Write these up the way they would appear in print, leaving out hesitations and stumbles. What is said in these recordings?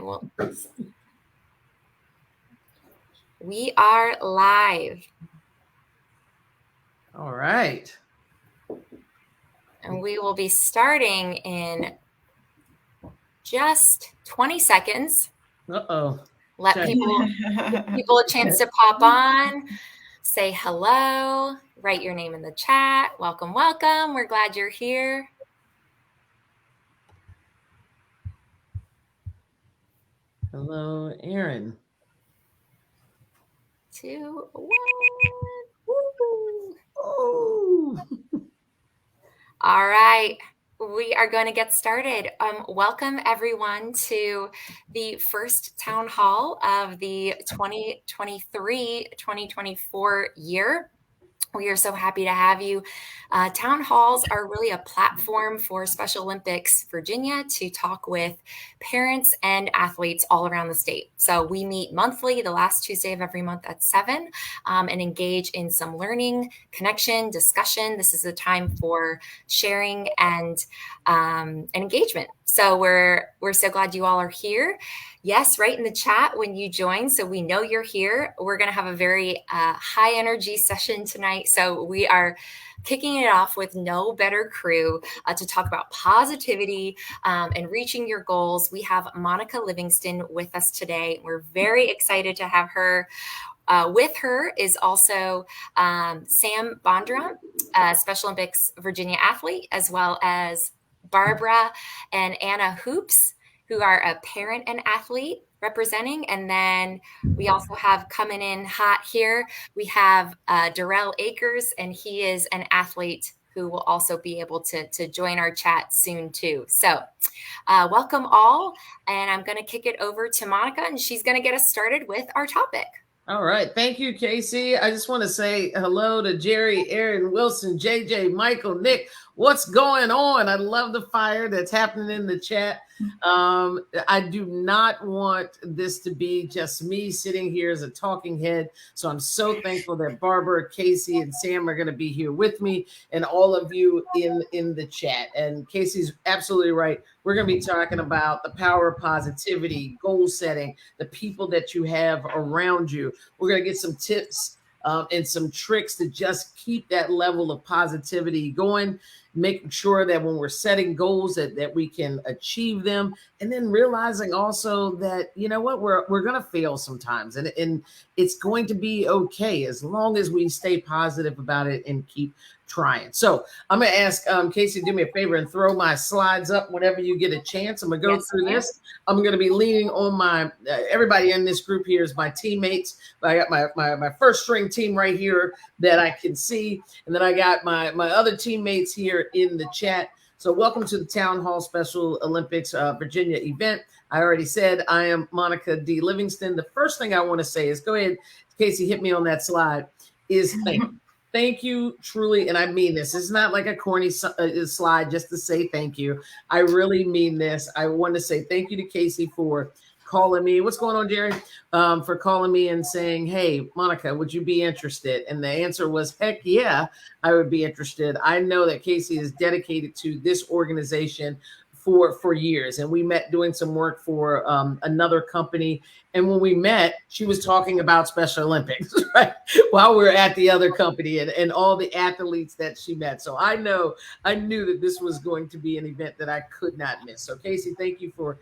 And we are live. All right. And we will be starting in just 20 seconds. Uh-oh. Let people a chance to pop on, say hello, write your name in the chat. Welcome, welcome. We're glad you're here. Hello, Aaron. 2, 1. Woo! Oh. All right. We are going to get started. Welcome, everyone, to the first town hall of the 2023-2024 year. We are so happy to have you. Town halls are really a platform for Special Olympics Virginia to talk with parents and athletes all around the state. So we meet monthly, the last Tuesday of every month at 7, and engage in some learning, connection, discussion. This is a time for sharing and engagement. So we're so glad you all are here. Yes, write in the chat when you join so we know you're here. We're going to have a very high energy session tonight. So we are kicking it off with no better crew to talk about positivity and reaching your goals. We have Monica Livingston with us today. We're very excited to have her. With her is also Sam Bondurant, Special Olympics Virginia athlete, as well as Barbara and Anna Hoops, who are a parent and athlete representing. And then we also have coming in hot here, we have Darrell Akers, and he is an athlete who will also be able to join our chat soon too. So welcome all. And I'm going to kick it over to Monica, and she's going to get us started with our topic. All right. Thank you, Casey. I just want to say hello to Jerry, Aaron, Wilson, JJ, Michael, Nick. What's going on? I love the fire that's happening in the chat. I do not want this to be just me sitting here as a talking head. So I'm so thankful that Barbara, Casey, and Sam are going to be here with me, and all of you in the chat. And Casey's absolutely right. We're going to be talking about the power of positivity, goal setting, the people that you have around you. We're going to get some tips and some tricks to just keep that level of positivity going, making sure that when we're setting goals that we can achieve them, and then realizing also that, you know what, we're going to fail sometimes, and it's going to be okay as long as we stay positive about it and keep trying. So I'm going to ask Casey, do me a favor and throw my slides up whenever you get a chance. I'm going to go through this. I'm going to be leaning on my everybody in this group here is my teammates. I got my first string team right here that I can see, and then I got my other teammates here in the chat. So welcome to the Town Hall Special Olympics Virginia event. I already said I am Monica D. Livingston. The first thing I want to say is, go ahead, Casey, hit me on that slide, is thank you. Thank you, truly, and I mean this. It's not like a corny slide just to say thank you. I really mean this. I want to say thank you to Casey for calling me. What's going on, Jerry? For calling me and saying, hey, Monica, would you be interested? And the answer was, heck yeah, I would be interested. I know that Casey is dedicated to this organization for years, and we met doing some work for another company. And when we met, she was talking about Special Olympics, right? While we were at the other company, and all the athletes that she met. So I knew that this was going to be an event that I could not miss. So Casey, thank you for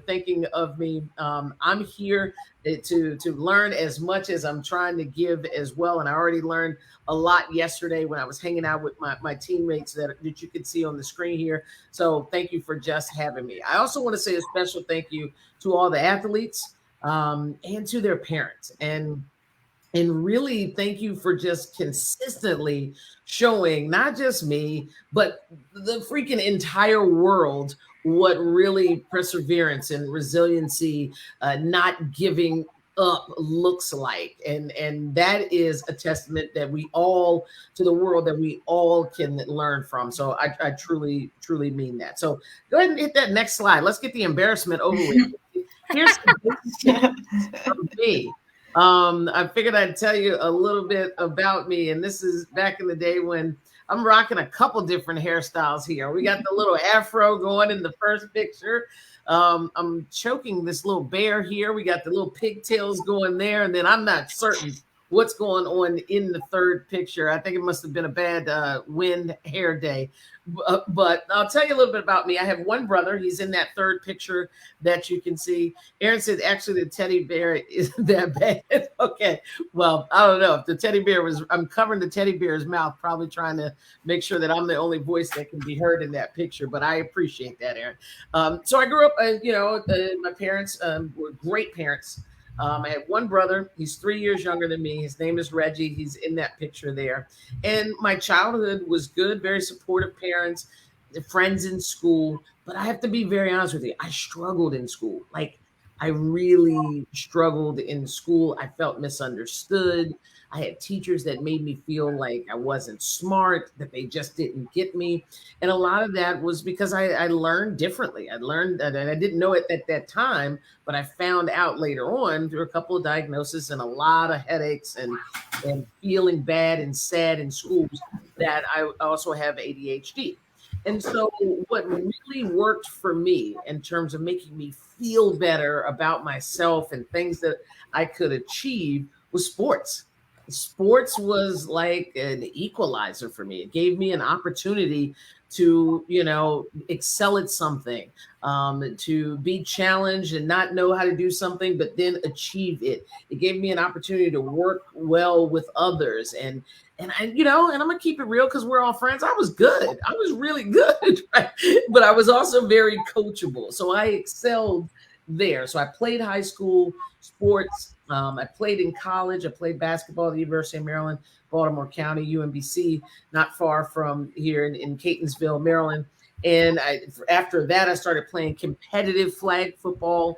thinking of me. I'm here to learn as much as I'm trying to give as well. And I already learned a lot yesterday when I was hanging out with my teammates that you could see on the screen here. So thank you for just having me. I also want to say a special thank you to all the athletes and to their parents. And really thank you for just consistently showing not just me, but the freaking entire world what really perseverance and resiliency, not giving up looks like. And that is a testament that we all, to the world, that we all can learn from. So I truly mean that. So go ahead and hit that next slide. Let's get the embarrassment over with. Here's from me. I figured I'd tell you a little bit about me. And this is back in the day when I'm rocking a couple different hairstyles here. We got the little afro going in the first picture. I'm choking this little bear here. We got the little pigtails going there, and then I'm not certain what's going on in the third picture. I think it must have been a bad wind hair day. But I'll tell you a little bit about me. I have one brother. He's in that third picture that you can see. Aaron said, actually, the teddy bear isn't that bad. Okay. Well, I don't know. If the teddy bear was, I'm covering the teddy bear's mouth, probably trying to make sure that I'm the only voice that can be heard in that picture. But I appreciate that, Aaron. So I grew up, my parents were great parents. I had one brother. He's 3 years younger than me. His name is Reggie. He's in that picture there. And my childhood was good, very supportive parents, friends in school. But I have to be very honest with you. I struggled in school. Like, I really struggled in school. I felt misunderstood. I had teachers that made me feel like I wasn't smart, that they just didn't get me. And a lot of that was because I learned differently. I learned that, and I didn't know it at that time, but I found out later on through a couple of diagnoses and a lot of headaches and feeling bad and sad in schools that I also have ADHD. And so what really worked for me in terms of making me feel better about myself and things that I could achieve was sports. Sports was like an equalizer for me. It gave me an opportunity to, excel at something, to be challenged and not know how to do something, but then achieve it. It gave me an opportunity to work well with others. And I'm gonna keep it real because we're all friends. I was good. I was really good, right? But I was also very coachable. So I excelled there. So I played high school sports. I played in college. I played basketball at the University of Maryland, Baltimore County, UMBC, not far from here in Catonsville, Maryland. And after that, I started playing competitive flag football,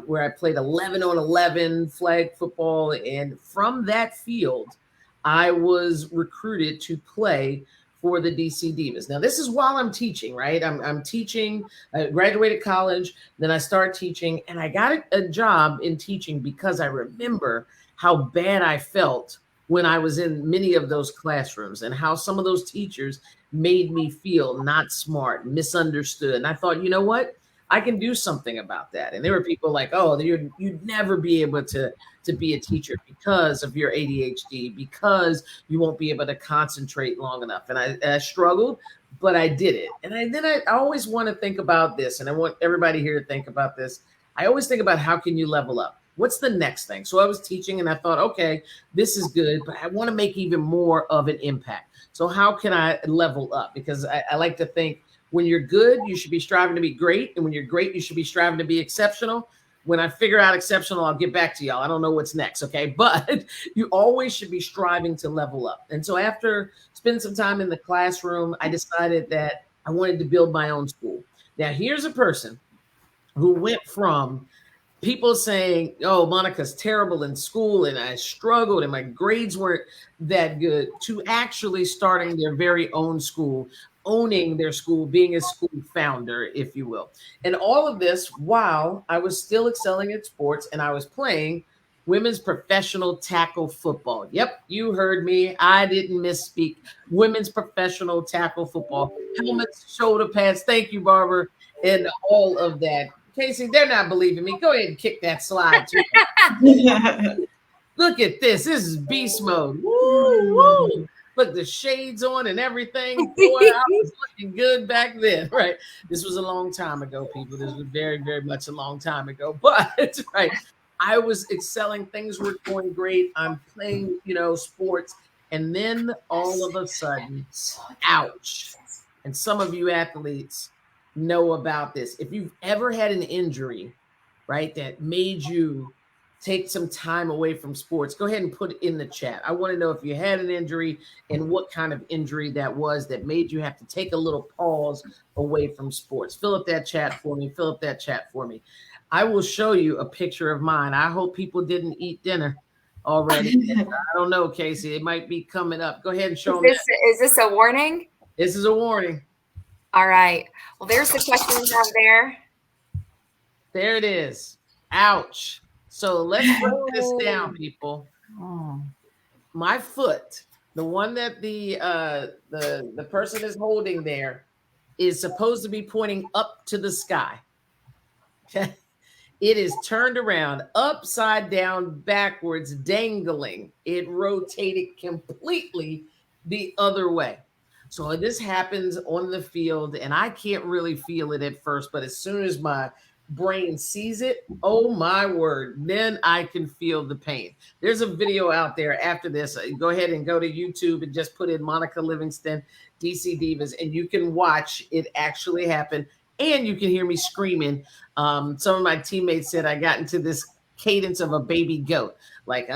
where I played 11 on 11 flag football. And from that field, I was recruited to play for the DC Divas. Now, this is while I'm teaching, right? I'm teaching. I graduated college, then I started teaching, and I got a job in teaching because I remember how bad I felt when I was in many of those classrooms and how some of those teachers made me feel not smart, misunderstood. And I thought, you know what? I can do something about that. And there were people like, oh, you'd never be able to be a teacher because of your ADHD, because you won't be able to concentrate long enough. And I struggled, but I did it. And I always want to think about this, and I want everybody here to think about this. I always think about how can you level up? What's the next thing? So I was teaching and I thought, okay, this is good, but I want to make even more of an impact. So how can I level up? Because I like to think, when you're good, you should be striving to be great. And when you're great, you should be striving to be exceptional. When I figure out exceptional, I'll get back to y'all. I don't know what's next, okay? But you always should be striving to level up. And so after spending some time in the classroom, I decided that I wanted to build my own school. Now, here's a person who went from people saying, oh, Monica's terrible in school and I struggled and my grades weren't that good, to actually starting their very own school, owning their school, being a school founder, if you will. And all of this while I was still excelling at sports and I was playing women's professional tackle football. Yep, you heard me. I didn't misspeak. Women's professional tackle football. Helmets, shoulder pads. Thank you, Barbara. And all of that. Casey, they're not believing me. Go ahead and kick that slide too. Look at this. This is beast mode. Woo, woo. Look, the shades on and everything. Boy, I was looking good back then, right? This was a long time ago, people. This was very, very much a long time ago. But, right, I was excelling. Things were going great. I'm playing, sports. And then all of a sudden, ouch. And some of you athletes know about this. If you've ever had an injury, right, that made you take some time away from sports, go ahead and put it in the chat. I want to know if you had an injury and what kind of injury that was that made you have to take a little pause away from sports. Fill up that chat for me. I will show you a picture of mine. I hope people didn't eat dinner already. I don't know, Casey. It might be coming up. Go ahead and show them. Is this a warning? This is a warning. All right. Well, there's the question we have there. There it is. Ouch. So let's break this down, people. My foot, the one that the person is holding there, is supposed to be pointing up to the sky. It is turned around, upside down, backwards, dangling. It rotated completely the other way. So this happens on the field, and I can't really feel it at first, but as soon as my brain sees it, oh my word, then I can feel the pain. There's a video out there after this. Go ahead and go to YouTube and just put in Monica Livingston, DC Divas, and you can watch it actually happen. And you can hear me screaming. Some of my teammates said I got into this cadence of a baby goat, like, is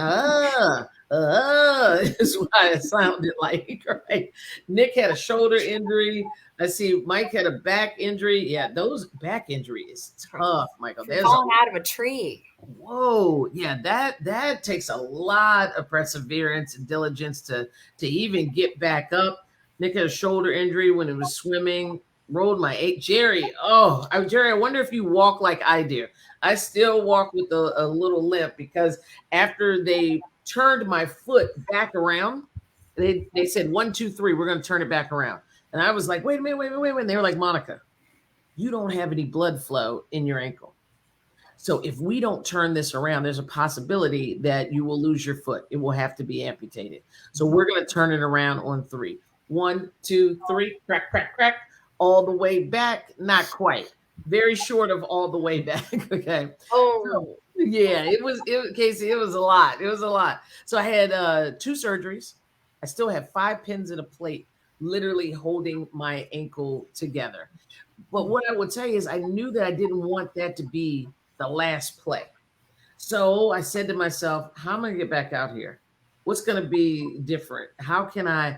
what it sounded like, right? Nick had a shoulder injury. I see Mike had a back injury. Yeah, those back injury is tough, Michael. There's falling out of a tree. Whoa, yeah, that takes a lot of perseverance and diligence to even get back up. Nick had a shoulder injury when he was swimming. Rolled my eight. Jerry, Jerry, I wonder if you walk like I do. I still walk with a little limp because after they turned my foot back around, they said 1, 2, 3, we're going to turn it back around. And I was like, wait a minute. And they were like, Monica, you don't have any blood flow in your ankle. So if we don't turn this around, there's a possibility that you will lose your foot. It will have to be amputated. So we're going to turn it around on 3. 1, 2, 3, crack, crack, crack. All the way back, not quite. Very short of all the way back. Okay. So, yeah, Casey, it was a lot. It was a lot. So I had 2 surgeries. I still have 5 pins in a plate, literally holding my ankle together. But what I would say is I knew that I didn't want that to be the last play. So I said to myself, how am I going to get back out here? What's going to be different? How can I,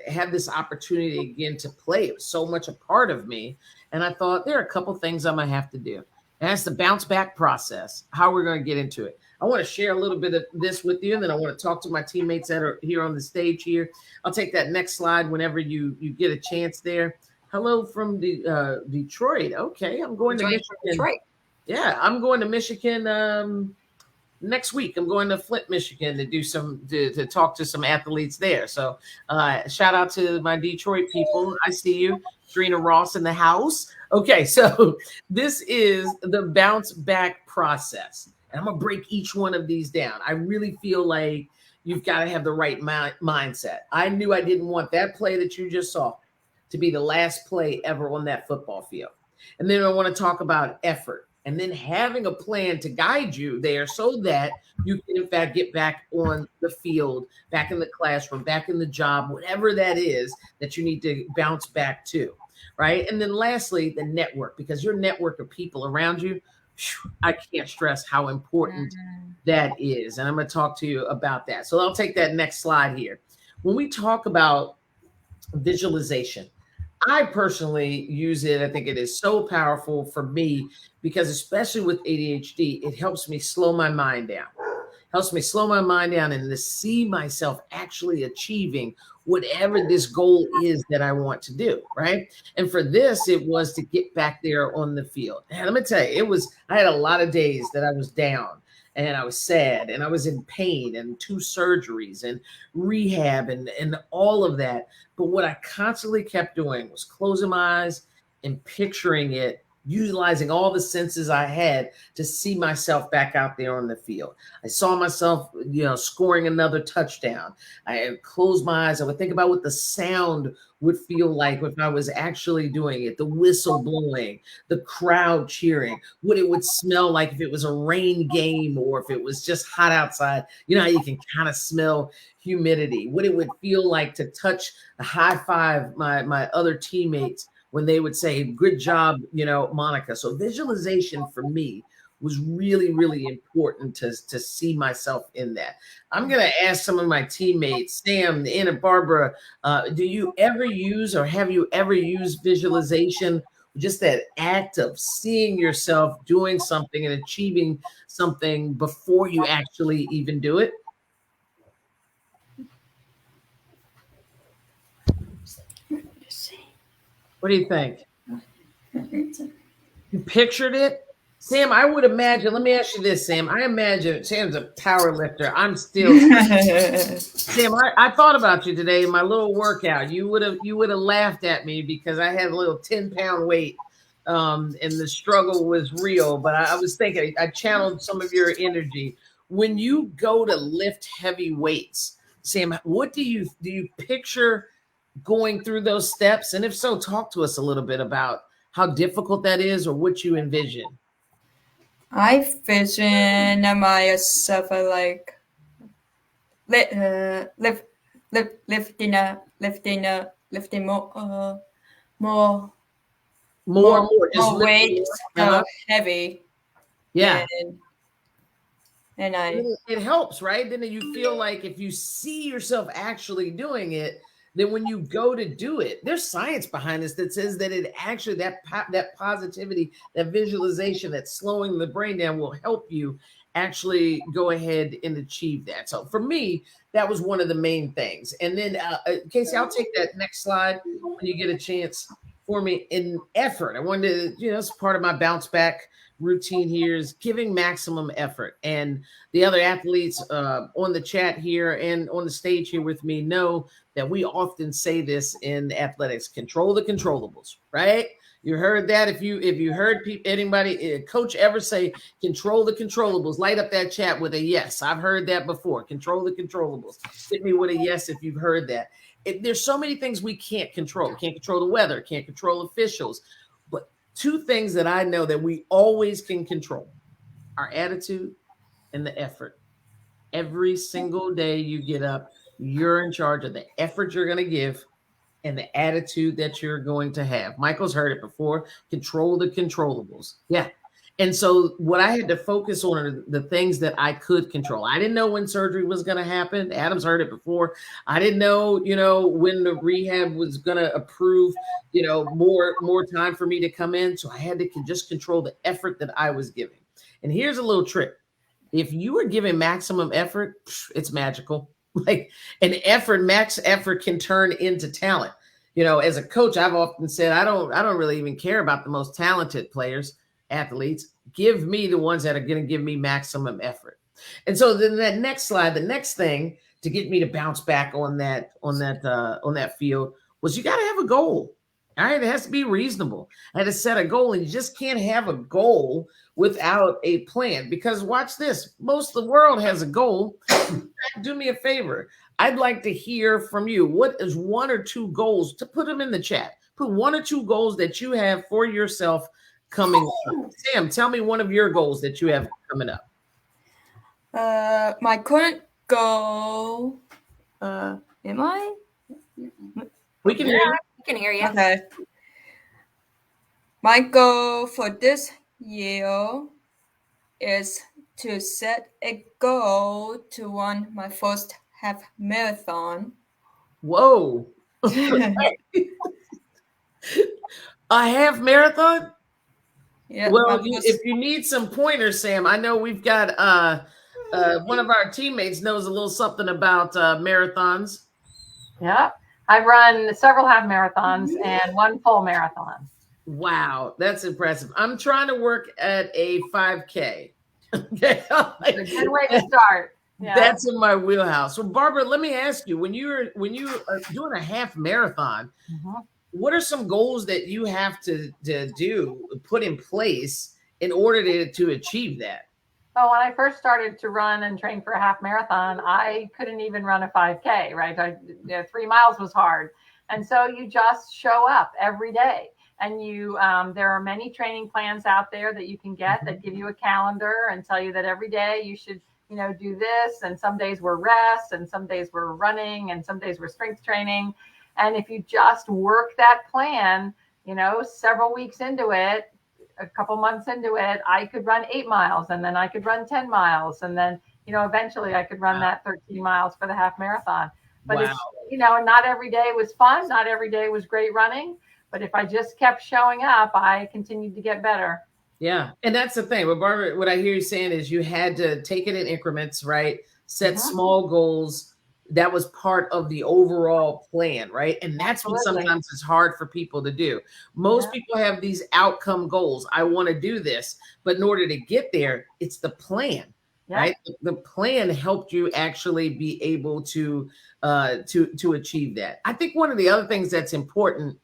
have this opportunity again to play? It was so much a part of me. And I thought there are a couple things I'm going to have to do. And that's the bounce back process, how we're going to get into it. I want to share a little bit of this with you, and then I want to talk to my teammates that are here on the stage here. I'll take that next slide whenever you get a chance there. Hello from Detroit. Okay, I'm going to Michigan. Detroit. Yeah, I'm going to Michigan next week. I'm going to Flint, Michigan to do to talk to some athletes there. So shout out to my Detroit people. I see you. Trina Ross in the house. Okay, so this is the bounce back process. And I'm going to break each one of these down. I really feel like you've got to have the right mindset. I knew I didn't want that play that you just saw to be the last play ever on that football field. And then I want to talk about effort. And then having a plan to guide you there so that you can, in fact, get back on the field, back in the classroom, back in the job, whatever that is that you need to bounce back to, right? And then lastly, the network, because your network of people around you, I can't stress how important that is. And I'm going to talk to you about that. So I'll take that next slide here. When we talk about visualization, I personally use it. I think it is so powerful for me because especially with ADHD, it helps me slow my mind down. Helps me slow my mind down and to see myself actually achieving whatever this goal is that I want to do, right? And for this, it was to get back there on the field. And let me tell you, I had a lot of days that I was down and I was sad and I was in pain and 2 surgeries and rehab and all of that. But what I constantly kept doing was closing my eyes and picturing it, utilizing all the senses I had to see myself back out there on the field. I saw myself, scoring another touchdown. I closed my eyes. I would think about what the sound would feel like if I was actually doing it, the whistle blowing, the crowd cheering, what it would smell like if it was a rain game or if it was just hot outside. You know how you can kind of smell humidity, what it would feel like to touch a high five my other teammates when they would say, good job, Monica. So visualization for me was really, really important to see myself in that. I'm going to ask some of my teammates, Sam, Anna, Barbara, do you ever use or have you ever used visualization? Just that act of seeing yourself doing something and achieving something before you actually even do it? What do you think? You pictured it? Sam, I would imagine, let me ask you this, Sam. I imagine Sam's a power lifter. I'm still Sam, I thought about you today in my little workout. You would have laughed at me because I had a little 10-pound weight and the struggle was real. But I was thinking, I channeled some of your energy. When you go to lift heavy weights, Sam, what do you picture going through those steps? And if so, talk to us a little bit about how difficult that is or what you envision. I vision myself like lifting more weight, heavy. Yeah. And it helps, right? Then you feel like if you see yourself actually doing it, then when you go to do it, there's science behind this that says that it actually, that positivity, that visualization, that slowing the brain down will help you actually go ahead and achieve that. So for me, that was one of the main things. And then Casey, I'll take that next slide when you get a chance for me. In effort, I wanted to, it's part of my bounce back routine here is giving maximum effort. And the other athletes on the chat here and on the stage here with me know that we often say this in athletics: control the controllables, right? You heard that. If you heard anybody, coach ever say control the controllables, light up that chat with a yes. I've heard that before. Control the controllables. Hit me with a yes if you've heard that. There's so many things we can't control. Can't control the weather, can't control officials. But two things that I know that we always can control: our attitude and the effort. Every single day you get up, you're in charge of the effort you're going to give and the attitude that you're going to have. Michael's heard it before. Control the controllables. Yeah. And so what I had to focus on are the things that I could control. I didn't know when surgery was going to happen. Adam's heard it before. I didn't know, when the rehab was going to approve, more time for me to come in. So I had to just control the effort that I was giving. And here's a little trick. If you are giving maximum effort, it's magical. Like max effort can turn into talent. As a coach, I've often said, I don't really even care about the most talented players, athletes. Give me the ones that are going to give me maximum effort. And so then that next slide, the next thing to get me to bounce back on that field was you got to have a goal. All right. It has to be reasonable. I had to set a goal, and you just can't have a goal without a plan, because watch this. Most of the world has a goal. Do me a favor. I'd like to hear from you. What is one or two goals? To put them in the chat. Put one or two goals that you have for yourself coming up. Sam, tell me one of your goals that you have coming up. My current goal. Am I? We can hear you. We can hear you. Okay. My goal for this year is to set a goal to run my first half marathon. Whoa. A half marathon? Yeah. Well, if you need some pointers, Sam, I know we've got one of our teammates knows a little something about marathons. Yeah. I've run several half marathons and one full marathon. Wow, that's impressive. I'm trying to work at a 5K. Okay. It's a good way to start. Yeah. That's in my wheelhouse. So Barbara, let me ask you, when you are doing a half marathon, what are some goals that you have to put in place in order to achieve that? Well, when I first started to run and train for a half marathon, I couldn't even run a 5K, right? 3 miles was hard. And so you just show up every day. And there are many training plans out there that you can get that give you a calendar and tell you that every day you should, do this. And some days we're rest, and some days we're running, and some days we're strength training. And if you just work that plan, several weeks into it, a couple months into it, I could run 8 miles, and then I could run 10 miles. And then, eventually I could run that 13 miles for the half marathon. But it's, not every day was fun. Not every day was great running. But if I just kept showing up, I continued to get better. Yeah. And that's the thing. But Barbara, what I hear you saying is you had to take it in increments, right? Set small goals. That was part of the overall plan, right? And that's what sometimes is hard for people to do. Most people have these outcome goals. I want to do this. But in order to get there, it's the plan, right? The plan helped you actually be able to achieve that. I think one of the other things that's important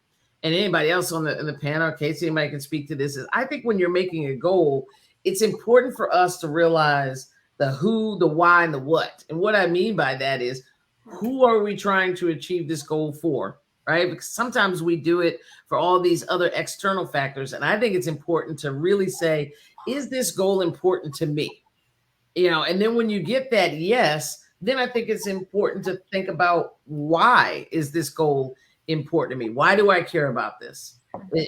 and anybody else on the in the panel, Casey, anybody can speak to this, is I think when you're making a goal, it's important for us to realize the who, the why, and the what. And what I mean by that is, who are we trying to achieve this goal for? Right? Because sometimes we do it for all these other external factors. And I think it's important to really say, is this goal important to me? And then when you get that yes, then I think it's important to think about, why is this goal important to me? Why do I care about this?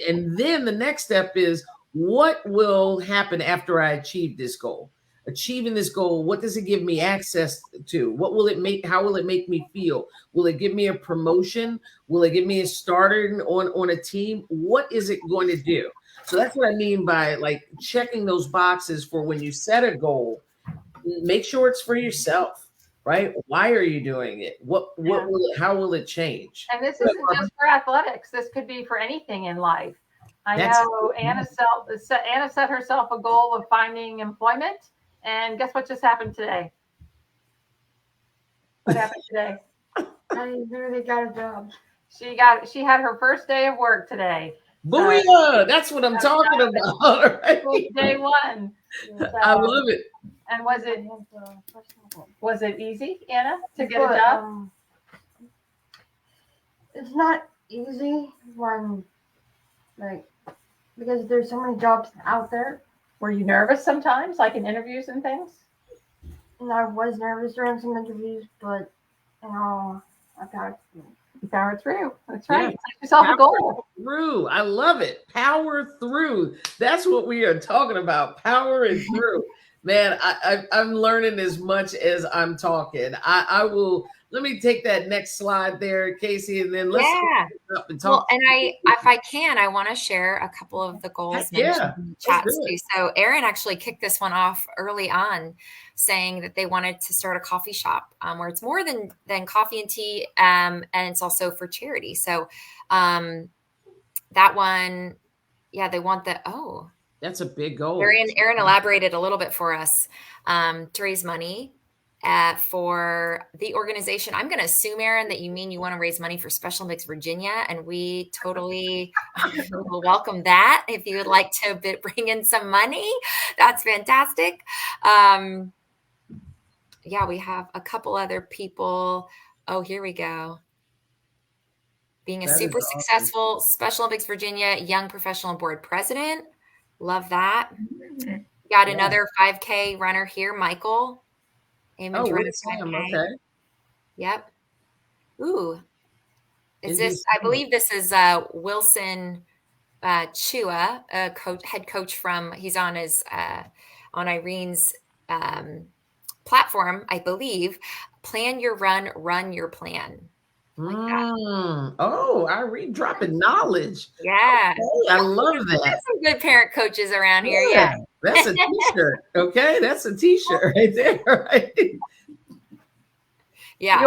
And then the next step is, what will happen after I achieve this goal? Achieving this goal, what does it give me access to? What will it make? How will it make me feel? Will it give me a promotion? Will it give me a starter on a team? What is it going to do? So that's what I mean by like checking those boxes for when you set a goal. Make sure it's for yourself, right? Why are you doing it? How will it change? And this isn't just for athletics. This could be for anything in life. I know Anna set herself a goal of finding employment. And guess what just happened today? What happened today? I literally got a job. She had her first day of work today. Booyah! That's what I'm talking about. Right? Day one. So, I love it. And was it easy, Anna, to get a job? It's not easy when, because there's so many jobs out there. Were you nervous sometimes, like in interviews and things? And I was nervous during some interviews, but I got it. Power through. That's right. Set yourself a goal. Through. I love it. Power through. That's what we are talking about. Powering through. Man, I'm learning as much as I'm talking. I will. Let me take that next slide there, Casey, and then let's up and talk. Well, and if I can, I want to share a couple of the goals mentioned in the chat too. So Erin actually kicked this one off early on, saying that they wanted to start a coffee shop where it's more than coffee and tea, and it's also for charity. So that one, they want that's a big goal. Erin elaborated a little bit for us to raise money for the organization. I'm going to assume, Erin, that you mean you want to raise money for Special Olympics Virginia, and we totally will welcome that. If you would like to bring in some money, that's fantastic. We have a couple other people. Oh, here we go. Being a super successful Special Olympics Virginia Young Professional Board President. Love that. Got another 5K runner here, Michael. Okay. Yep. Ooh. I believe this is Wilson Chua, head coach he's on on Irene's platform, I believe. Plan your run your plan. Like that. Irene dropping knowledge. Yeah. Okay, I love that. There's some good parent coaches around here. Yeah. That's a t-shirt. Okay. That's a t-shirt right there. Right. Yeah.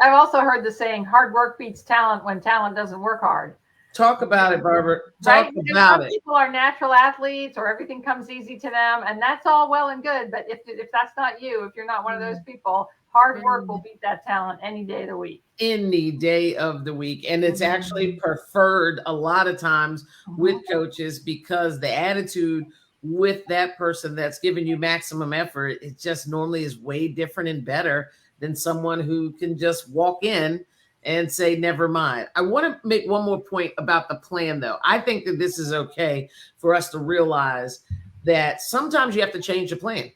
I've also heard the saying, hard work beats talent when talent doesn't work hard. Talk about it, Barbara. Talk about it. People are natural athletes, or everything comes easy to them, and that's all well and good. But if that's not you, if you're not one of those people, hard work will beat that talent any day of the week. Any day of the week. And it's actually preferred a lot of times with coaches, because the attitude with that person that's giving you maximum effort, it just normally is way different and better than someone who can just walk in and say, never mind. I want to make one more point about the plan, though. I think that this is okay for us to realize that sometimes you have to change the plan.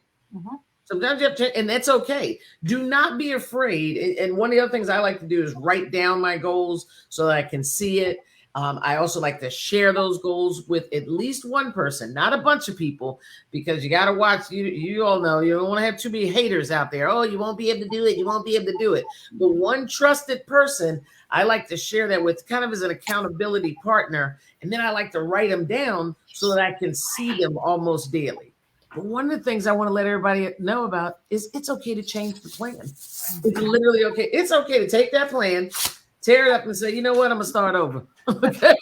Sometimes you have to, and that's okay. Do not be afraid. And one of the other things I like to do is write down my goals so that I can see it. I also like to share those goals with at least one person, not a bunch of people, because you got to watch. You all know you don't want to have too many haters out there. Oh, you won't be able to do it. You won't be able to do it. But one trusted person, I like to share that with, kind of as an accountability partner. And then I like to write them down so that I can see them almost daily. But one of the things I want to let everybody know about is it's okay to change the plan. It's literally okay. It's okay to take that plan, tear it up and say, you know what, I'm going to start over. Okay.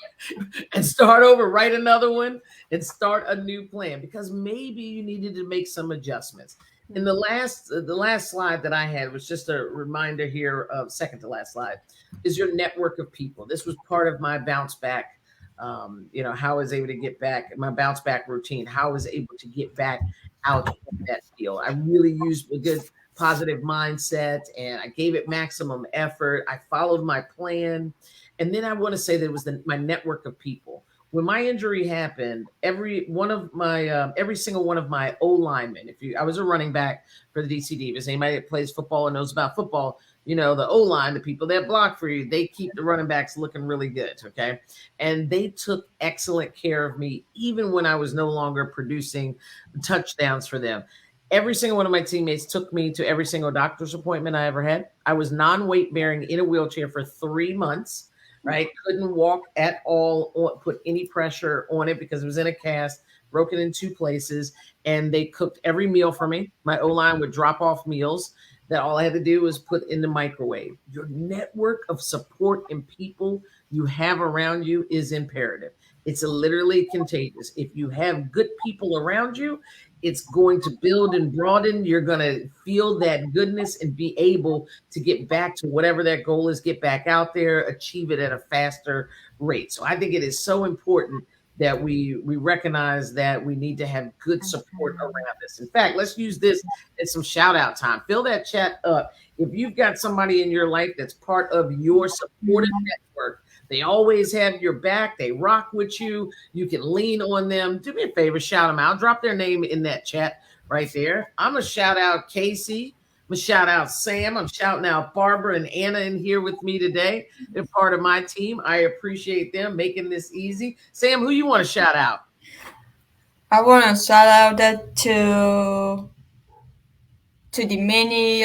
And start over, write another one and start a new plan, because maybe you needed to make some adjustments. In the last slide that I had was just a reminder here of second to last slide is your network of people. This was part of my bounce back. How I was able to get back my bounce back routine, how I was able to get back out of that field. I really used a good positive mindset and I gave it maximum effort. I followed my plan. And then I want to say there was my network of people. When my injury happened, every single one of my O linemen, I was a running back for the DC Divas. Anybody that plays football and knows about football, the O line, the people that block for you, they keep the running backs looking really good. Okay. And they took excellent care of me, even when I was no longer producing touchdowns for them. Every single one of my teammates took me to every single doctor's appointment I ever had. I was non-weight bearing in a wheelchair for 3 months. Right. Couldn't walk at all, or put any pressure on it because it was in a cast, broken in 2 places. And they cooked every meal for me. My O-line would drop off meals that all I had to do was put in the microwave. Your network of support and people you have around you is imperative. It's literally contagious. If you have good people around you, it's going to build and broaden. You're going to feel that goodness and be able to get back to whatever that goal is, get back out there, achieve it at a faster rate. So I think it is so important that we recognize that we need to have good support around us. In fact, let's use this as some shout out time. Fill that chat up. If you've got somebody in your life that's part of your supportive network, they always have your back. They rock with you. You can lean on them. Do me a favor, shout them out. Drop their name in that chat right there. I'm going to shout out Casey. I'm going to shout out Sam. I'm shouting out Barbara and Anna in here with me today. They're part of my team. I appreciate them making this easy. Sam, who you want to shout out? I want to shout out to the many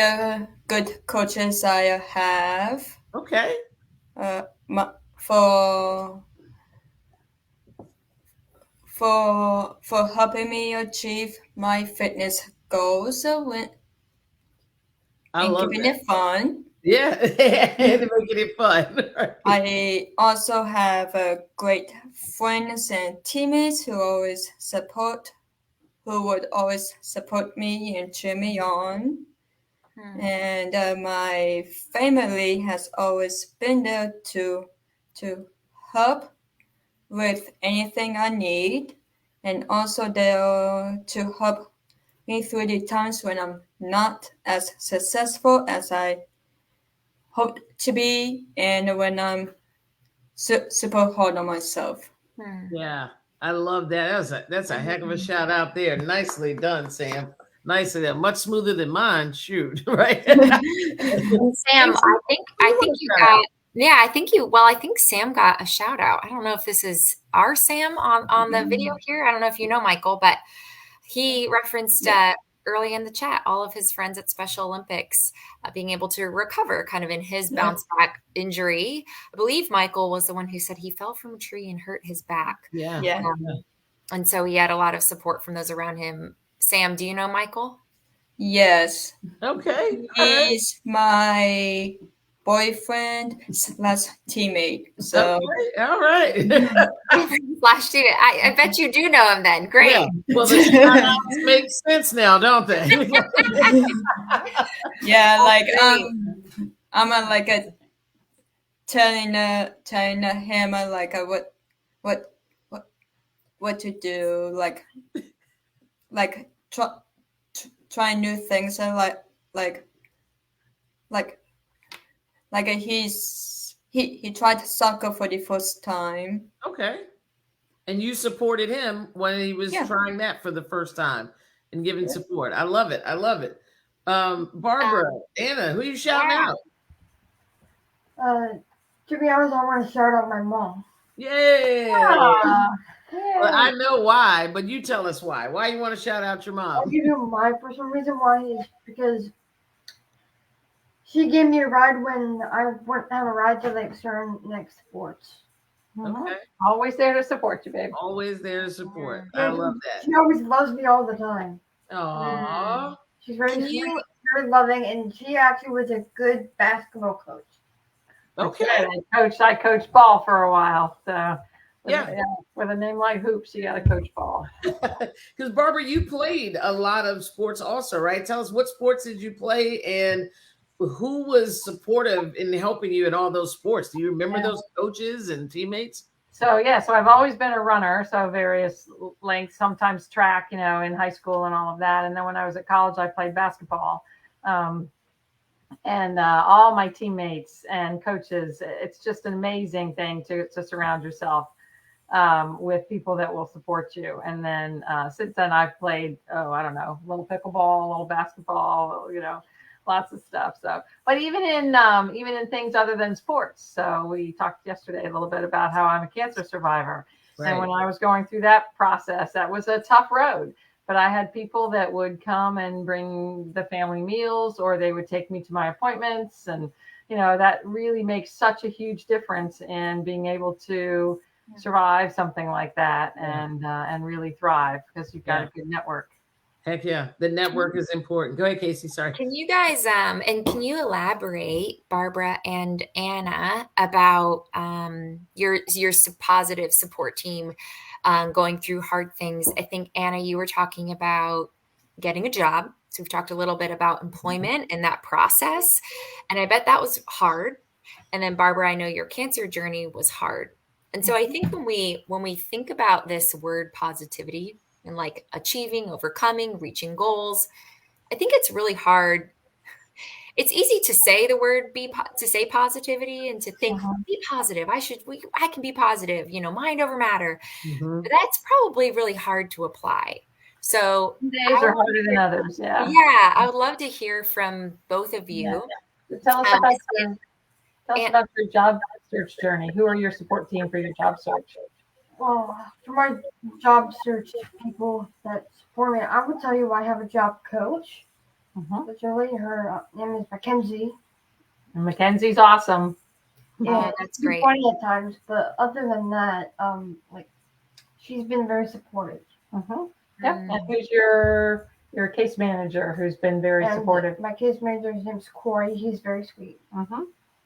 good coaches I have. Okay. For helping me achieve my fitness goals and keeping it fun. Yeah, and making it fun. I also have great friends and teammates who would always support me and cheer me on. And my family has always been there to help with anything I need, and also there to help me through the times when I'm not as successful as I hoped to be, and when I'm super hard on myself. Yeah, I love that. That's a heck of a shout out there. Nicely done, Sam. Nicely done. Much smoother than mine. Shoot, right? Sam, I think you got. Yeah, I think Sam got a shout out. I don't know if this is our Sam on the video here. I don't know if you know Michael, but he referenced early in the chat all of his friends at Special Olympics being able to recover kind of in his bounce back injury. I believe Michael was the one who said he fell from a tree and hurt his back. Yeah. And so he had a lot of support from those around him. Sam, do you know Michael? Yes. Okay. He's my boyfriend / teammate. So all right. Flash teammate. I bet you do know him then. Great. Yeah. Well, the shout-outs make sense now, don't they? Yeah, like I'm telling him what to do, like try new things, and like he tried soccer for the first time. Okay. And you supported him when he was trying that for the first time and giving support. I love it. Barbara, Anna, who are you shouting out? To be honest, I want to shout out my mom. Yay! Well, I know why, but you tell us why. Why you want to shout out your mom? I'll give you my personal reason why is because she gave me a ride when I went on a ride to like certain next sports. Okay. Always there to support you, babe. Always there to support. I love that. She always loves me all the time. Aww. She's very sweet, very loving, and she actually was a good basketball coach. Okay. I coached ball for a while, so Yeah. With a name like hoops, you got to coach ball. Because Barbara, you played a lot of sports also, right? Tell us, what sports did you play, and who was supportive in helping you in all those sports? Do you remember those coaches and teammates? So I've always been a runner, so various lengths, sometimes track, in high school and all of that. And then when I was at college, I played basketball. And all my teammates and coaches, it's just an amazing thing to surround yourself with people that will support you. And then since then, I've played, I don't know, a little pickleball, a little basketball, lots of stuff. So, but even in things other than sports. So we talked yesterday a little bit about how I'm a cancer survivor. Right. And when I was going through that process, that was a tough road. But I had people that would come and bring the family meals, or they would take me to my appointments. And, that really makes such a huge difference in being able to survive something like that and really thrive, because you've got a good network. Heck yeah. The network is important. Go ahead, Casey. Sorry. Can you guys, and can you elaborate, Barbara and Anna, about your positive support team going through hard things? I think, Anna, you were talking about getting a job. So we've talked a little bit about employment and that process. And I bet that was hard. And then Barbara, I know your cancer journey was hard. And so I think when we think about this word positivity and like achieving, overcoming, reaching goals, I think it's really hard. It's easy to say the word to say positivity and to think be positive. I can be positive, mind over matter. Mm-hmm. But that's probably really hard to apply. So some days are harder than others. Yeah. Yeah. I would love to hear from both of you. Yeah. Tell us about your job search journey. Who are your support team for your job search? Well, for my job search, people that support me, I would tell you I have a job coach. Literally, her name is Mackenzie. And Mackenzie's awesome. Yeah, that's great. Funny at times, but other than that, she's been very supportive. Yep. And who's your case manager, who's been very supportive? My case manager's name's Corey. He's very sweet.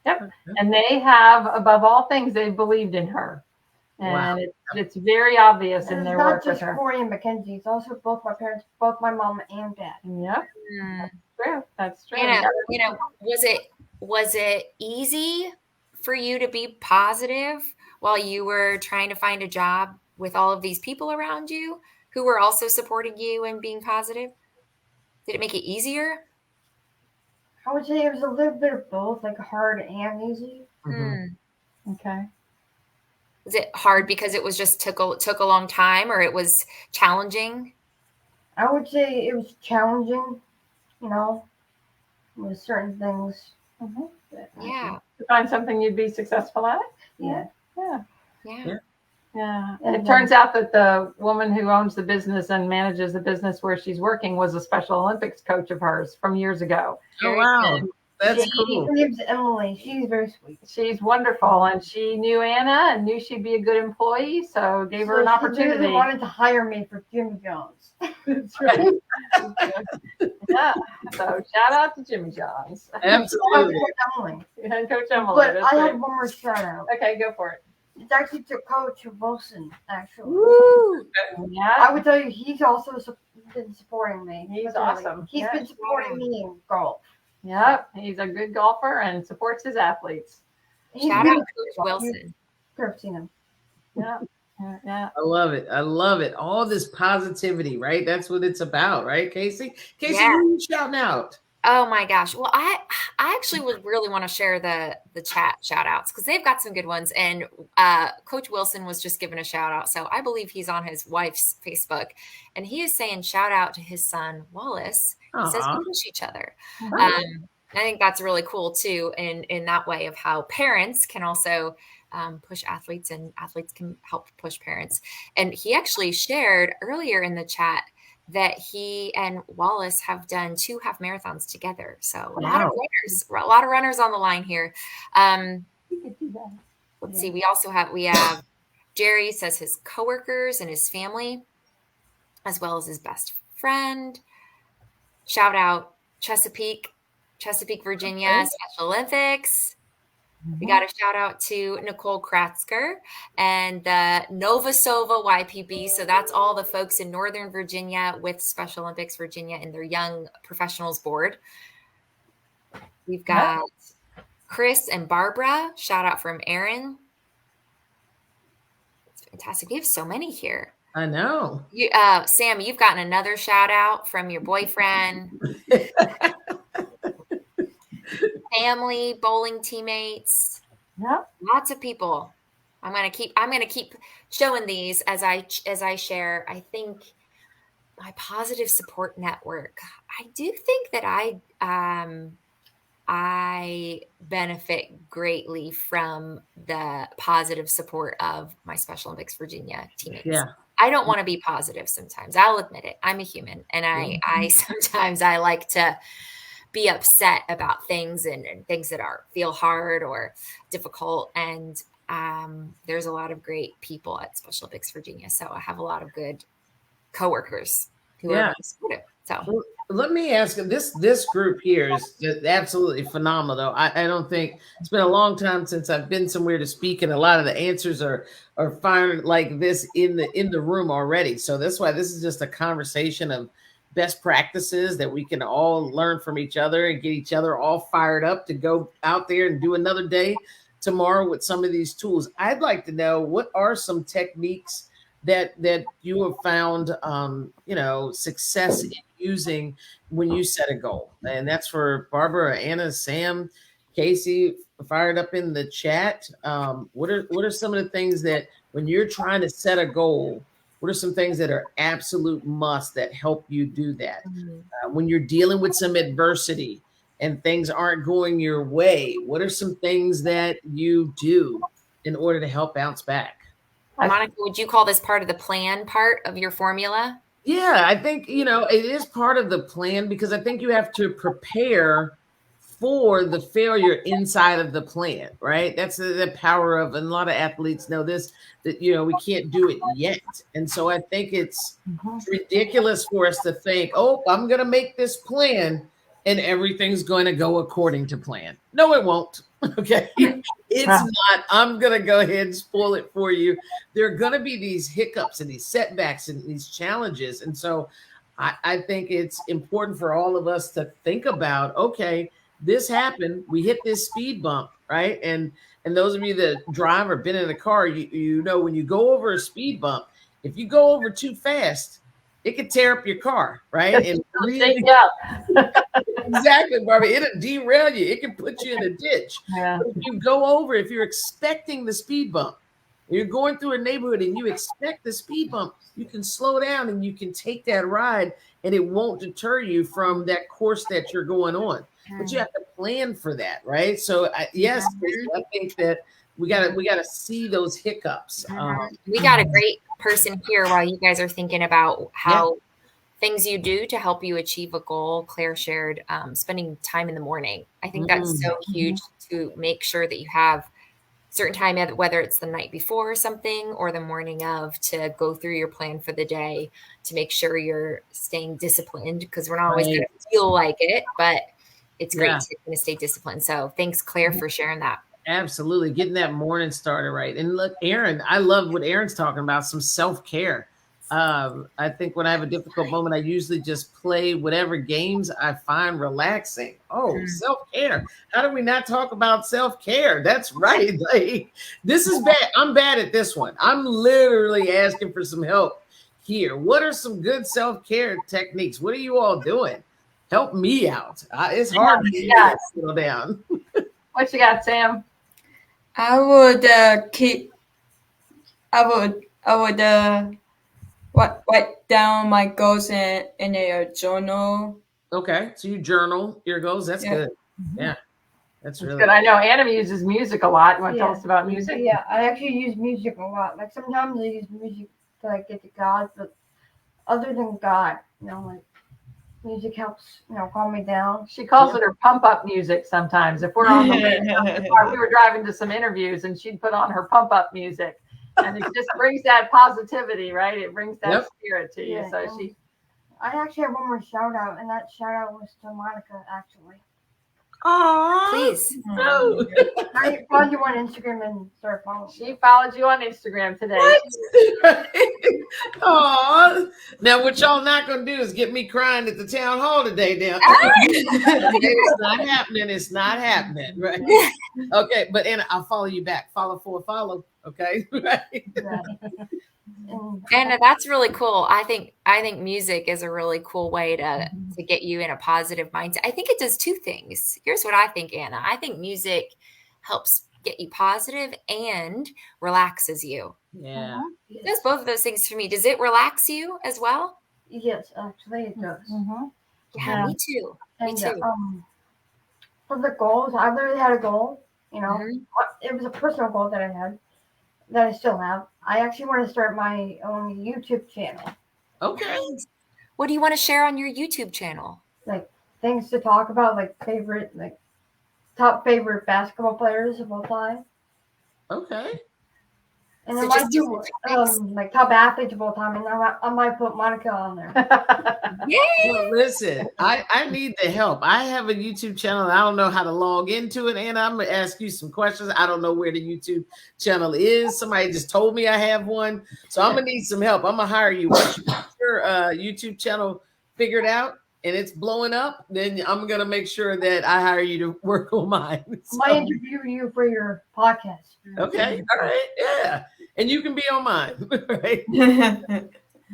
Yep. And they have, above all things, they believed in her. And it's very obvious in their work with her. It's not just Corey and Mackenzie. It's also both my parents, both my mom and dad. Yep. That's true. Was it easy for you to be positive while you were trying to find a job with all of these people around you who were also supporting you and being positive? Did it make it easier? I would say it was a little bit of both, like hard and easy. Okay. Was it hard because it was just took a long time, or it was challenging? I would say it was challenging, with certain things. Yeah. To find something you'd be successful at? Yeah. And it turns out that the woman who owns the business and manages the business where she's working was a Special Olympics coach of hers from years ago. Oh, wow. That's cool. Her name's Emily. She's very sweet. She's wonderful, and she knew Anna and knew she'd be a good employee, so gave her an opportunity. She wanted to hire me for Jimmy John's. That's right. Yeah. So shout out to Jimmy John's. Absolutely. And Coach Emily. But I have one more shout out. Okay, go for it. It's actually to Coach Wilson, actually. Woo! Yeah. I would tell you, he's also been supporting me. He's awesome. He's been supporting me in golf. Yep, he's a good golfer and supports his athletes. Shout out Coach Wilson. I've seen him. Yeah. I love it. All this positivity, right? That's what it's about, right, Casey? Casey, who are you shouting out? Oh my gosh. Well, I actually would really want to share the chat shout outs because they've got some good ones. And Coach Wilson was just given a shout out. So I believe he's on his wife's Facebook, and he is saying shout out to his son, Wallace. He says we push each other. I think that's really cool too, in that way of how parents can also push athletes, and athletes can help push parents. And he actually shared earlier in the chat that he and Wallace have done 2 half marathons together. So a lot of runners on the line here. Let's see. We have Jerry says his coworkers and his family, as well as his best friend. Shout out Chesapeake, Virginia, Special Olympics. We got a shout out to Nicole Kratzker and the Nova Sova YPB. So that's all the folks in Northern Virginia with Special Olympics Virginia and their Young Professionals Board. We've got Chris and Barbara. Shout out from Aaron. It's fantastic. We have so many here. I know. Sam, you've gotten another shout out from your boyfriend. Family, bowling teammates, lots of people. I'm gonna keep showing these as I share. I think my positive support network. I do think that I benefit greatly from the positive support of my Special Olympics Virginia teammates. Yeah. I don't want to be positive sometimes. I'll admit it. I'm a human, and I sometimes I like to be upset about things and things that feel hard or difficult. And there's a lot of great people at Special Olympics Virginia. So I have a lot of good coworkers who are supportive. So well, let me ask you, this group here is just absolutely phenomenal. I don't think it's been a long time since I've been somewhere to speak, and a lot of the answers are fired like this in the room already. So that's why this is just a conversation of best practices that we can all learn from each other and get each other all fired up to go out there and do another day tomorrow with some of these tools. I'd like to know, what are some techniques that you have found success in using when you set a goal? And that's for Barbara, Anna, Sam, Casey, fired up in the chat. What are some of the things that when you're trying to set a goal, what are some things that are absolute must that help you do that? When you're dealing with some adversity and things aren't going your way, what are some things that you do in order to help bounce back? Monica, would you call this part of the plan part of your formula? Yeah, I think, it is part of the plan, because I think you have to prepare for the failure inside of the plan, right? That's the power of, and a lot of athletes know this, that, we can't do it yet. And so I think it's ridiculous for us to think, oh, I'm going to make this plan and everything's going to go according to plan. No, it won't. Okay. It's not. I'm going to go ahead and spoil it for you. There are going to be these hiccups and these setbacks and these challenges. And so I think it's important for all of us to think about, okay, this happened. We hit this speed bump, right? And those of you that drive or been in a car, you know, when you go over a speed bump, if you go over too fast, it could tear up your car, right? And really, exactly, Barbie. It'll derail you. It can put you in a ditch. Yeah. If you go over, if you're expecting the speed bump, you're going through a neighborhood and you expect the speed bump, you can slow down and you can take that ride, and it won't deter you from that course that you're going on. But you have to plan for that, right? So yes, I think that we gotta see those hiccups. We got a great person here while you guys are thinking about how things you do to help you achieve a goal. Claire shared spending time in the morning. I think that's so huge to make sure that you have certain time, whether it's the night before or something or the morning of, to go through your plan for the day, to make sure you're staying disciplined, because we're not always going to feel like it, but it's great to stay disciplined. So thanks, Claire, for sharing that. Absolutely. Getting that morning started right. And look, Aaron, I love what Aaron's talking about, some self-care. I think when I have a difficult moment, I usually just play whatever games I find relaxing. Oh, self-care. How do we not talk about self-care? That's right. Like, this is bad. I'm bad at this one. I'm literally asking for some help here. What are some good self-care techniques? What are you all doing? Help me out. It's hard to settle down. What you got, Sam? I would write down my goals in a journal. Okay, so you journal your goals. That's good. Yeah, that's really good. I know Anna uses music a lot. You want to tell us about music? Yeah, I actually use music a lot. Like sometimes I use music to like get to God, but other than God, like music helps, calm me down. She calls it her pump up music sometimes. If we're on the way, we were driving to some interviews and she'd put on her pump up music, and it just brings that positivity, right? It brings that spirit to you. Yeah, so I actually have one more shout out, and that shout out was to Monica, actually. Aw, Please. no. I followed you on Instagram and started following. She followed you on Instagram today. Aw. Now, what y'all not going to do is get me crying at the town hall today. Now, it's not happening. It's not happening. Right. Okay. But Anna, I'll follow you back. Follow for a follow. Okay. Right. And that's really cool. I think music is a really cool way to get you in a positive mindset. I think it does two things. Here's what I think, Anna. I think music helps get you positive and relaxes you. Yeah. It does both of those things for me. Does it relax you as well? Yes, actually it does. Yeah, me too. Me And too. for the goals, I literally had a goal. You know, Mhm. it was a personal goal that I had, that I still have. I actually want to start my own YouTube channel. Okay. Nice. What do you want to share on your YouTube channel? Like things to talk about, like top favorite basketball players of all time. Okay. And So I might just do different topics. like top athletes of all time, and I might put Monica on there. Well, listen, I need the help. I have a YouTube channel. And I don't know how to log into it, and I'm gonna ask you some questions. I don't know where the YouTube channel is. Somebody just told me I have one, so I'm gonna need some help. I'm gonna hire you. Once you get your YouTube channel figured out and it's blowing up, then I'm gonna make sure that I hire you to work on mine. I might interview you for your podcast. Okay, all right, yeah, and you can be on mine, right?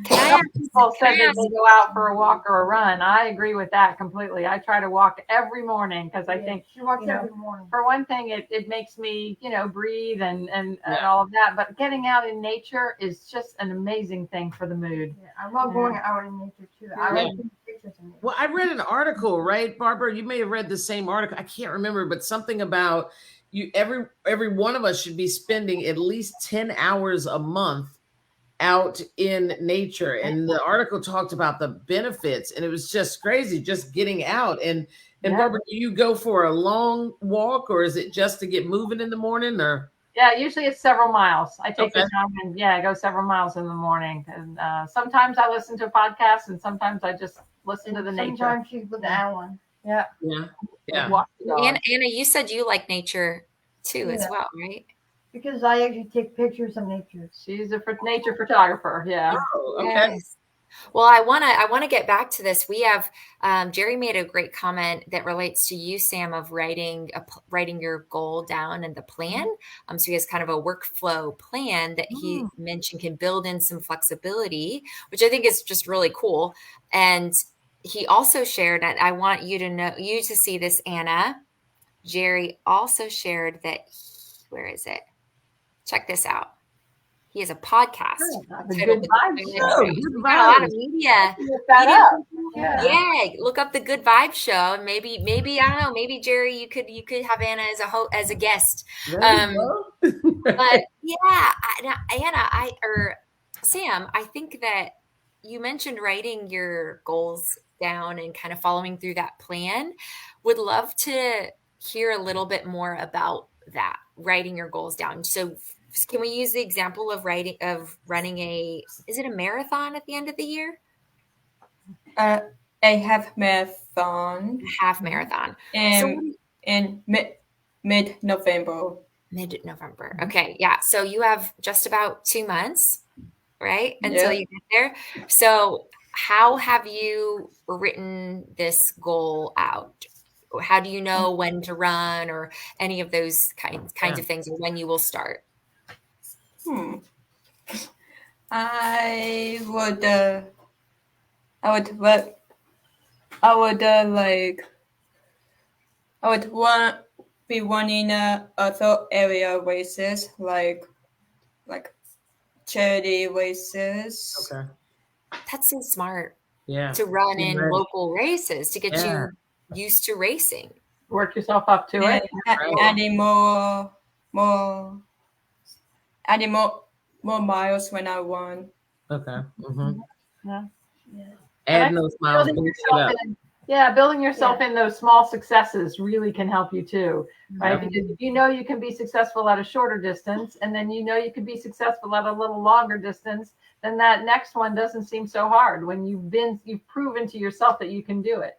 People said that they go out for a walk or a run. I agree with that completely. I try to walk every morning because I think, she walks you know, every morning. for one thing, it makes me, breathe and all of that. But getting out in nature is just an amazing thing for the mood. Yeah, I love going out in nature too. I like taking pictures in nature. Well, I read an article, right, Barbara? You may have read the same article. I can't remember, but something about you. Every one of us should be spending at least 10 hours a month out in nature. And the article talked about the benefits, and it was just crazy, just getting out. And Yeah. Barbara, do you go for a long walk, or is it just to get moving in the morning? Or Yeah, usually it's several miles. I take Okay. the time and I go several miles in the morning. And sometimes I listen to podcasts, and sometimes I just listen to the nature. Sometimes she's with Alan. yeah. Walk the dog. Anna, you said you like nature too as Yeah. well, right? Because I actually take pictures of nature. She's a nature photographer. Yeah. Oh, okay. Yes. Well, I wanna get back to this. We have Jerry made a great comment that relates to you, Sam, of writing your goal down and the plan. So he has kind of a workflow plan that he mentioned can build in some flexibility, which I think is just really cool. And he also shared, and I want you to see this, Anna. Jerry also shared that. Where is it? Check this out. He has a podcast. The titled Good The Vibes Good Show. Vibes. He's got a lot of media. Look that up. Yeah, look up the Good Vibes Show, and maybe I don't know. Maybe Jerry, you could have Anna as a guest. There you go. But yeah, Anna, or Sam, I think that you mentioned writing your goals down and kind of following through that plan. Would love to hear a little bit more about that, writing your goals down. So can we use the example of running is it a marathon at the end of the year? A half marathon Half marathon. in mid-November. Mid-November. Okay. Yeah. So you have just about 2 months, right? Until you get there. So how have you written this goal out? How do you know when to run or any of those kinds of things, or when you will start? I would be running other area races like charity races. Okay. That's so smart. Yeah. To run in Right. local races to get Yeah. you used to racing. Work yourself up to And it. adding more miles when I run. Okay. Mm-hmm. Yeah. Adding those miles, Building boost it up. building yourself in those small successes really can help you too, right? Because if you know you can be successful at a shorter distance, and then you know you can be successful at a little longer distance, then that next one doesn't seem so hard when you've proven to yourself that you can do it.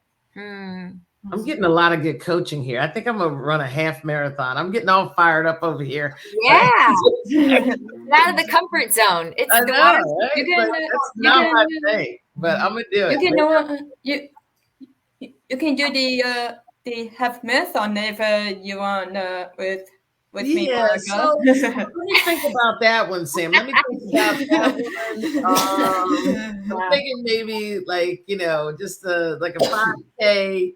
I'm getting a lot of good coaching here. I think I'm gonna run a half marathon. I'm getting all fired up over here. Yeah. Out of the comfort zone. It's I the know, water. right? You can, That's not my thing, but I'm gonna do You it. can you can do the half marathon if you want with me. Yeah, Monica. so let me think about that one, Sam. Let me think about that one. I'm thinking maybe like, just like a 5K,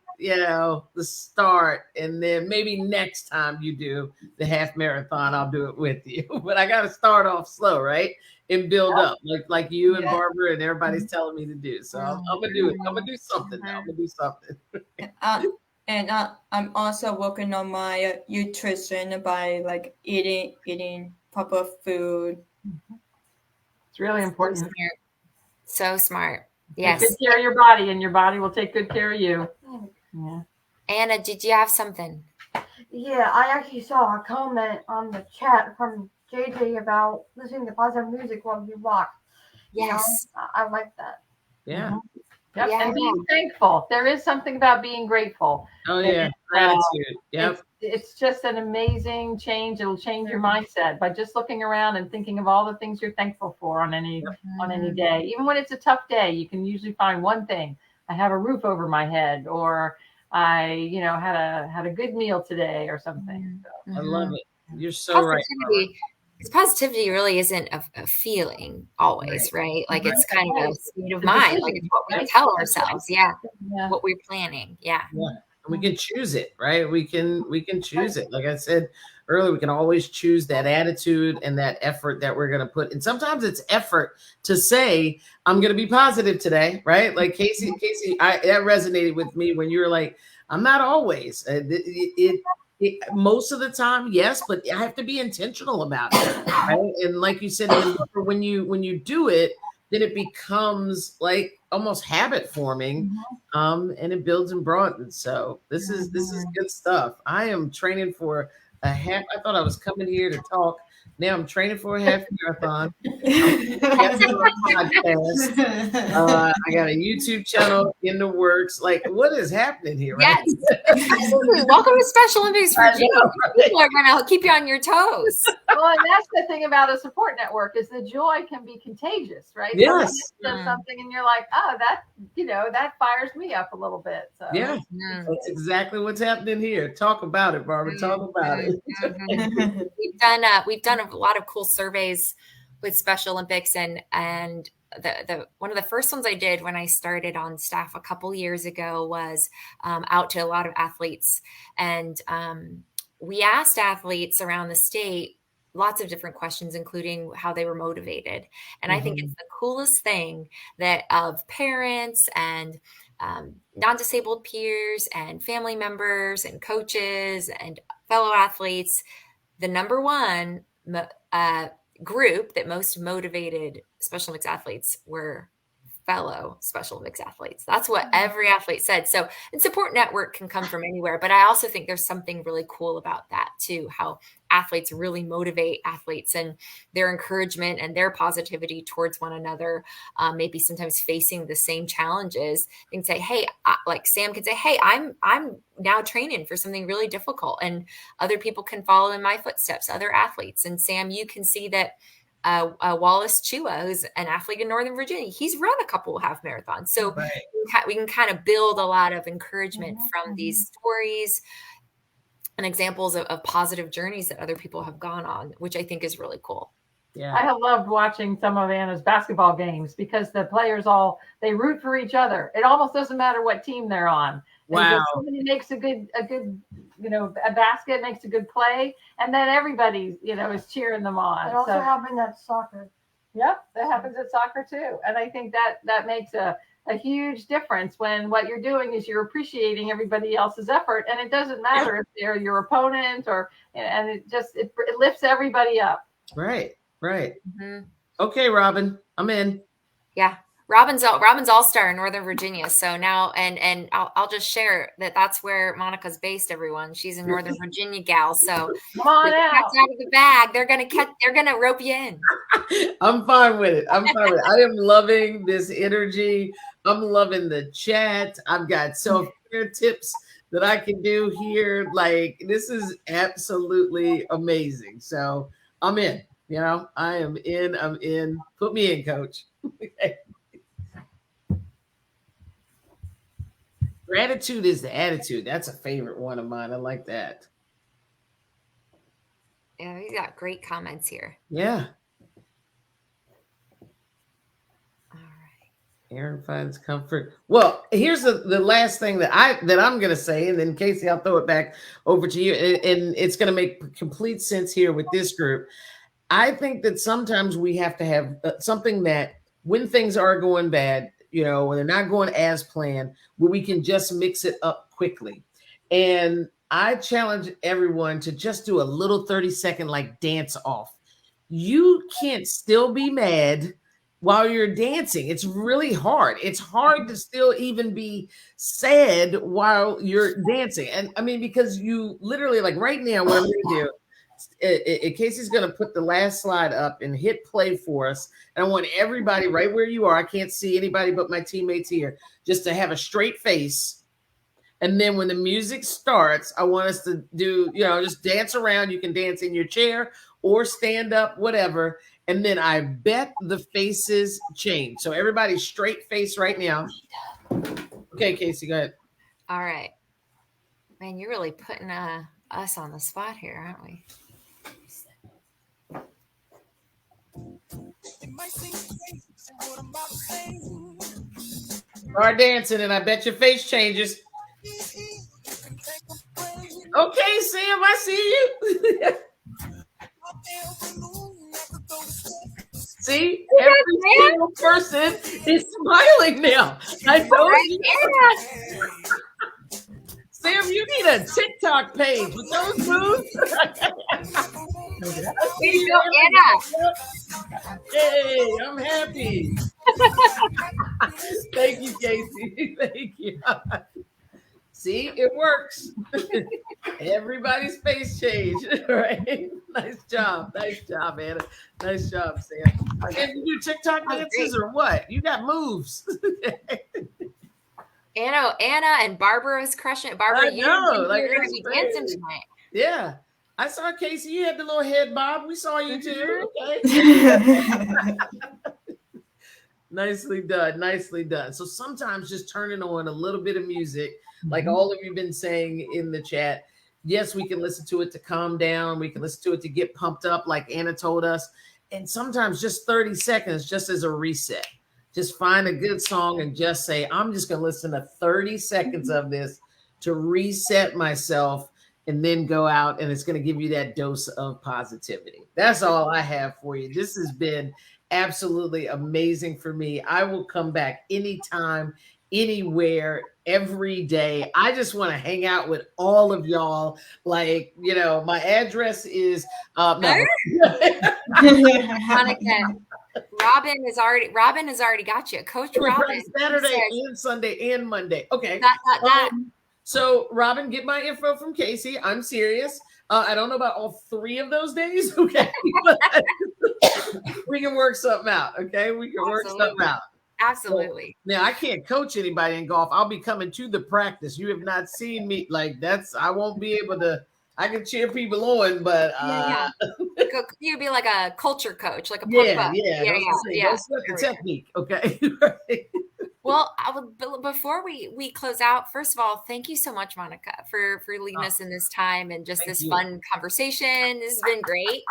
the start, and then maybe next time you do the half marathon, I'll do it with you. But I got to start off slow, right? And build up like you and Barbara and everybody's telling me to do. So I'm gonna do it. I'm gonna do something now. I'm gonna do something. And I'm also working on my nutrition by like eating proper food. It's really important. So smart. Take Yes. good care of your body, and your body will take good care of you. Yeah. Anna, did you have something? Yeah, I actually saw a comment on the chat from JJ about listening to positive music while you walk. Yes. I like that. Yeah. Yep. Yeah. And being thankful. There is something about being grateful. Oh yeah. Gratitude. Yep. It's just an amazing change. It'll change your mindset by just looking around and thinking of all the things you're thankful for on any day. Even when it's a tough day, you can usually find one thing. I have a roof over my head, or I, had a good meal today, or something. So. I love it. You're so right. Because positivity really isn't a feeling always, right? Like it's kind of a state of mind. Like it's what we tell ourselves. Yeah. What we're planning. Yeah. And we can choose it, right? We can choose it. Like I said earlier, we can always choose that attitude and that effort that we're going to put. And sometimes it's effort to say, I'm going to be positive today, right? Like Casey, that resonated with me when you were like, I'm not always. Most of the time, yes, but I have to be intentional about it, right? And like you said, when you do it, then it becomes like almost habit forming, and it builds and broadens. So this is good stuff. I am training for a half. I thought I was coming here to talk. Now I'm training for a half marathon. I got a YouTube channel in the works. Like, what is happening here? Right? Yes, absolutely. Welcome to Special Olympics Virginia. People are going to keep you on your toes. Well, and that's the thing about a support network is the joy can be contagious, right? Yes. Does something and you're like, oh, that fires me up a little bit. So yeah, that's exactly what's happening here. Talk about it, Barbara. Talk about it. We've done a lot of cool surveys with Special Olympics, and the one of the first ones I did when I started on staff a couple years ago was out to a lot of athletes, and we asked athletes around the state lots of different questions, including how they were motivated. And I think it's the coolest thing that of parents and non-disabled peers and family members and coaches and fellow athletes, the number one group that most motivated Special Olympics athletes were fellow Special Olympics athletes. That's what every athlete said. So, and support network can come from anywhere, but I also think there's something really cool about that too, how athletes really motivate athletes and their encouragement and their positivity towards one another, maybe sometimes facing the same challenges. They can say, hey, like Sam can say, hey, I'm now training for something really difficult, and other people can follow in my footsteps, other athletes. And Sam, you can see that Wallace Chua, who's an athlete in Northern Virginia, he's run a couple of half marathons. So we can kind of build a lot of encouragement from these stories and examples of positive journeys that other people have gone on, which I think is really cool. Yeah, I have loved watching some of Anna's basketball games because the players they root for each other. It almost doesn't matter what team they're on. Wow. Somebody makes a good, a basket, makes a good play, and then everybody, is cheering them on. It also happened at soccer. Yep, that happens at soccer too. And I think that makes a huge difference when what you're doing is you're appreciating everybody else's effort, and it doesn't matter if they're your opponent and it lifts everybody up. Right. Okay, Robin, I'm in. Yeah. Robin's all-star in Northern Virginia. So now, and I'll just share that's where Monica's based, everyone. She's a Northern Virginia gal. So come on out of the bag. They're gonna rope you in. I'm fine with it. I am loving this energy. I'm loving the chat. I've got self-care tips that I can do here. Like, this is absolutely amazing. So I'm in. I am in. I'm in. Put me in, coach. Gratitude is the attitude. That's a favorite one of mine. I like that. Yeah, we got great comments here. Yeah. All right. Aaron finds comfort. Well, here's the last thing that I'm going to say, and then Casey, I'll throw it back over to you, and it's going to make complete sense here with this group. I think that sometimes we have to have something that when things are going bad, when they're not going as planned, where we can just mix it up quickly. And I challenge everyone to just do a little 30-second like dance off. You can't still be mad while you're dancing. It's really hard. It's hard to still even be sad while you're dancing. And I mean, because you literally, like right now, what I'm going to do, Casey's going to put the last slide up and hit play for us. And I want everybody right where you are. I can't see anybody but my teammates here, just to have a straight face. And then when the music starts, I want us to do, just dance around. You can dance in your chair or stand up, whatever. And then I bet the faces change. So everybody straight face right now. Okay, Casey, go ahead. All right. Man, you're really putting us on the spot here, aren't we? Start dancing, and I bet your face changes. Okay, Sam, I see you. See, every single person is smiling now. I know. Sam, you need a TikTok page with those moves. There you go, Anna. Hey, I'm happy. Thank you, Casey. Thank you. See, it works. Everybody's face changed, right? Nice job, Anna. Nice job, Sam. And you do TikTok dances or what? You got moves. Anna and Barbara is crushing it. Barbara, you're going to be dancing tonight. Yeah. I saw Casey. You had the little head bob. We saw you too. Okay. Nicely done. Nicely done. So sometimes just turning on a little bit of music, like all of you have been saying in the chat. Yes, we can listen to it to calm down. We can listen to it to get pumped up, like Anna told us. And sometimes just 30 seconds, just as a reset. Just find a good song and just say, I'm just going to listen to 30 seconds of this to reset myself, and then go out, and it's going to give you that dose of positivity. That's all I have for you. This has been absolutely amazing for me. I will come back anytime, anywhere, every day. I just want to hang out with all of y'all. Like, my address is no. Robin has already got you. Coach Robin. Saturday and Sunday and Monday. Okay. That. So, Robin, get my info from Casey. I'm serious. I don't know about all 3 of those days. Okay. We can work something out. Okay. We can work something out. Absolutely. So, now, I can't coach anybody in golf. I'll be coming to the practice. You have not seen me. I won't be able to. I can cheer people on, but you'd be like a culture coach, like a yeah. Don't sweat the technique. Okay. Right. Well, before we close out, first of all, thank you so much, Monica, for leading us in this time and just this fun conversation. This has been great.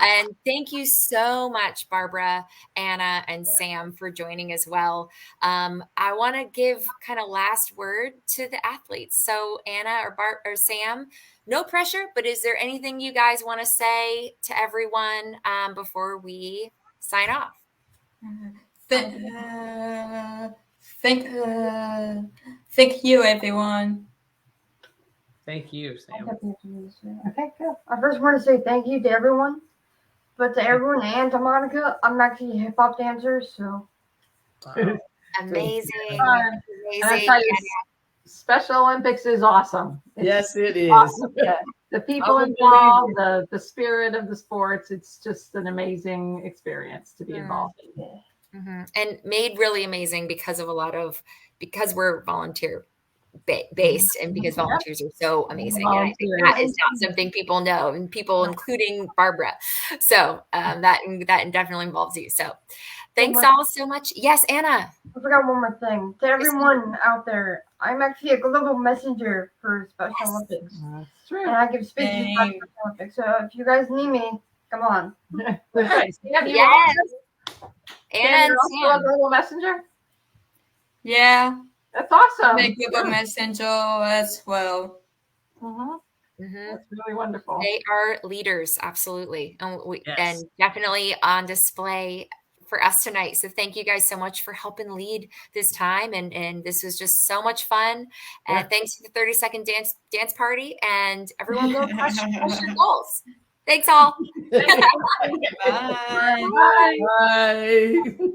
And thank you so much, Barbara, Anna, and Sam for joining as well. I want to give kind of last word to the athletes. So Anna or Sam, no pressure, but is there anything you guys want to say to everyone before we sign off? Thank you, everyone. Thank you, Sam. Okay, cool. I first want to say thank you to everyone, but to everyone and to Monica. I'm actually a hip hop dancer, so amazing. Special Olympics is awesome. Yes, it is. Awesome. The people involved, the spirit of the sports, it's just an amazing experience to be involved in. And made really amazing because we're volunteer based, and because volunteers are so amazing. And I think that is not something people know, and people, including Barbara. So that definitely involves you. So thanks all so much. Yes, Anna. I forgot one more thing. To everyone out there, I'm actually a global messenger for Special Olympics. That's true. And I give speeches about Special Olympics. So if you guys need me, come on. Yes. And you're also a global messenger? Yeah. That's awesome. I'm a global messenger as well. That's really wonderful. They are leaders, absolutely, and definitely on display for us tonight. So thank you guys so much for helping lead this time, and this was just so much fun. And thanks for the 30-second dance party, and everyone go crush your goals. Thanks all. Bye. Bye.